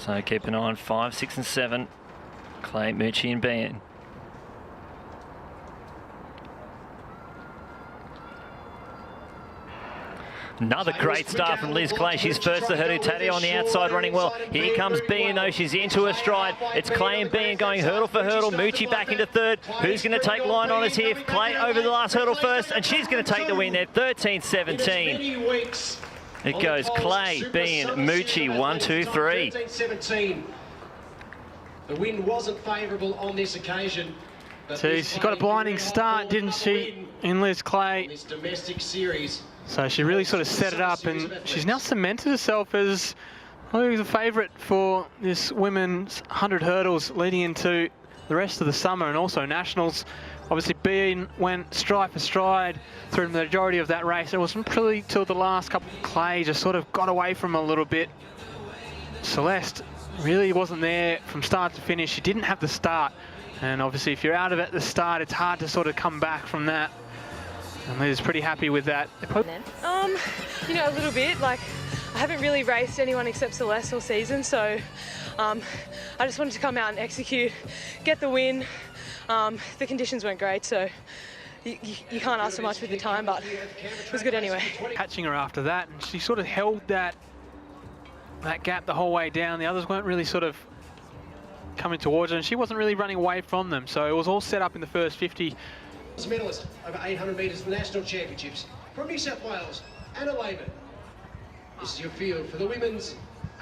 So keep an eye on 5, 6 and 7. Clay, Moochie and Bean. Another great start from Liz Clay. She's first to hurdle. Taddy on the outside running well. Here comes Bean though. She's into her stride. It's Clay and Bean going hurdle for hurdle. Moochie back into third. Who's going to take line on us here? Clay over the last hurdle first, and she's going to take the win there. 13-17. It goes Clay, Bean, Moochie, 1, 2, 3. 13-17. The wind wasn't favourable on this occasion. So she got a blinding start, didn't she, in Liz Clay? This domestic series. So she really sort of set it up, and she's now cemented herself as probably the favourite for this women's 100 hurdles leading into the rest of the summer and also nationals. Obviously, Bean went stride for stride through the majority of that race. It wasn't really till the last couple. Clay just sort of got away from a little bit. Celeste really wasn't there from start to finish. She didn't have the start, and obviously, if you're out of it at the start, it's hard to sort of come back from that. And Liz pretty happy with that. You know, a little bit. Like, I haven't really raced anyone except Celeste all season, so I just wanted to come out and execute, get the win. The conditions weren't great, so you can't ask for much with the time, but it was good anyway. Catching her after that, and she sort of held that gap the whole way down. The others weren't really sort of coming towards her, and she wasn't really running away from them, so it was all set up in the first 50. Medalist over 800 metres for the National Championships from New South Wales, Anna Lehman. This is your field for the women's.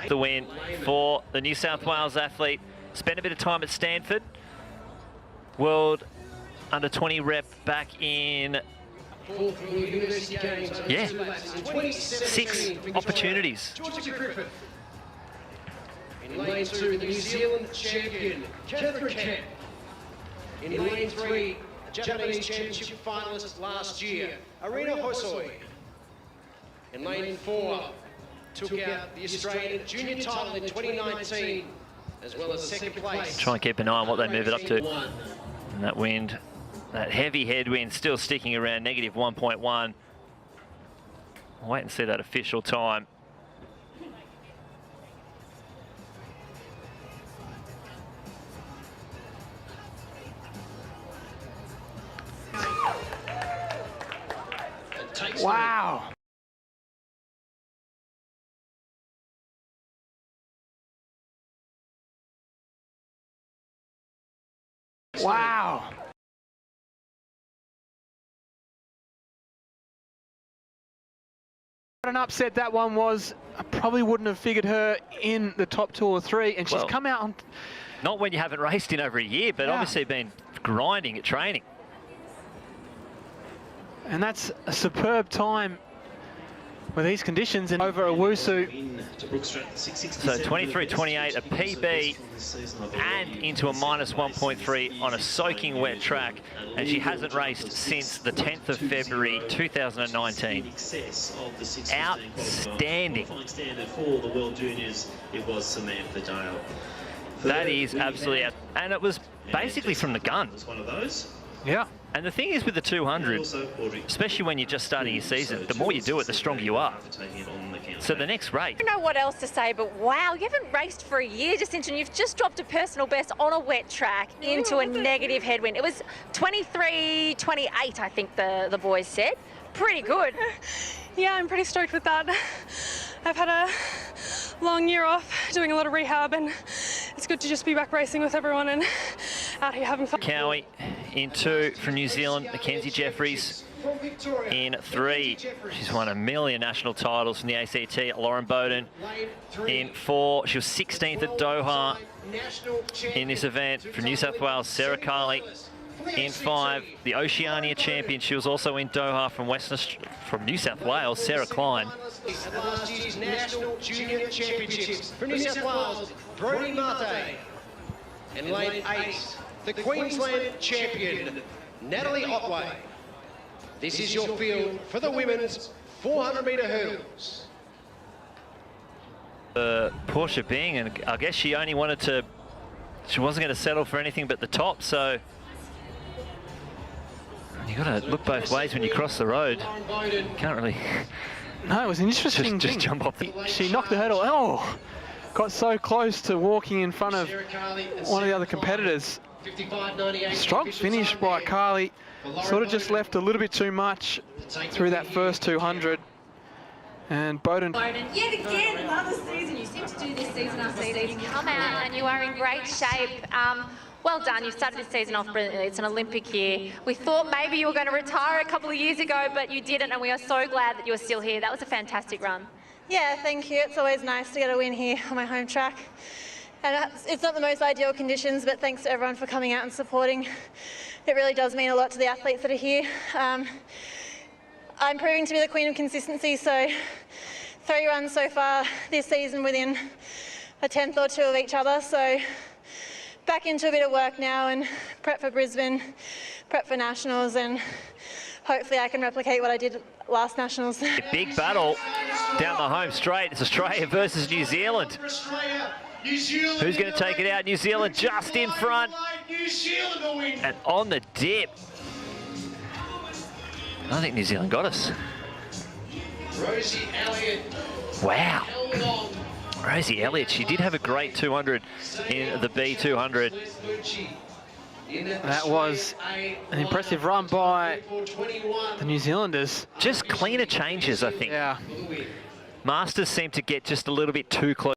The win for the New South Wales athlete. Spent a bit of time at Stanford. World under 20 rep back in. Yeah, 6 opportunities. Georgia Griffith. In lane 2, the New Zealand champion, Catherine Kemp. In lane 3, Japanese Championship finalist last year, Arina Hosoi. In lane 4, took out the Australian junior title in 2019, as well as second place. Try and keep an eye on what they move it up to. And that wind, that heavy headwind still sticking around negative 1.1. I'll wait and see that official time. Wow. Wow. What an upset that one was. I probably wouldn't have figured her in the top 2 or 3, and she's come out on... Not when you haven't raced in over a year, but obviously been grinding at training. And that's a superb time with these conditions and over Owusu. So 23.28, a PB, and into a minus 1.3 on a soaking wet track. And she hasn't raced since the 10th of February 2019. Outstanding. That is absolutely out. And it was basically from the gun. Yeah. And the thing is with the 200, especially when you're just starting your season, the more you do it, the stronger you are. So the next race. I don't know what else to say, but wow, you haven't raced for a year, Jacinta, and you've just dropped a personal best on a wet track into a negative headwind. It was 23.28, I think the boys said. Pretty good. Yeah, I'm pretty stoked with that. I've had a long year off doing a lot of rehab, and it's good to just be back racing with everyone and out here having fun. Cowie in 2 from New Zealand, Mackenzie Jeffries in 3. She's won a million national titles from the ACT. Lauren Bowden in 4. She was 16th at Doha in this event. From New South Wales, Sarah Carley in 5. The Oceania champion, she was also in Doha from New South Wales, Sarah Klein. At last year's National Junior Championships from New South Wales, Brodie Mate. In lane 8, the Queensland champion, Natalie Otway. This is your field for the women's 400-metre hurdles. Portia Bing, and I guess she only wanted to, she wasn't going to settle for anything but the top, so you got to look both ways when you cross the road. Can't really. No, it was an interesting just jump off. She knocked the hurdle. Oh, got so close to walking in front of one of the other competitors. Strong finish by Carly. Sort of just left a little bit too much through that first 200. And Bowden. Yet again, another season. You seem to do this season after season. Come out and you are in great shape. Well done. You've started this season off brilliantly. It's an Olympic year. We thought maybe you were going to retire a couple of years ago, but you didn't, and we are so glad that you are still here. That was a fantastic run. Yeah, thank you. It's always nice to get a win here on my home track. And it's not the most ideal conditions, but thanks to everyone for coming out and supporting. It really does mean a lot to the athletes that are here. I'm proving to be the queen of consistency, so 3 runs so far this season within a tenth or two of each other. So back into a bit of work now and prep for Brisbane, prep for Nationals, and hopefully I can replicate what I did last Nationals. A big battle down the home straight. It's Australia versus New Zealand. Who's going to take it out? New Zealand just in front. And on the dip. I think New Zealand got us. Rosie Elliott. Wow. Rosie Elliott, she did have a great 200 in the B200. That was an impressive run by the New Zealanders. Just cleaner changes, I think. Yeah. Masters seemed to get just a little bit too close.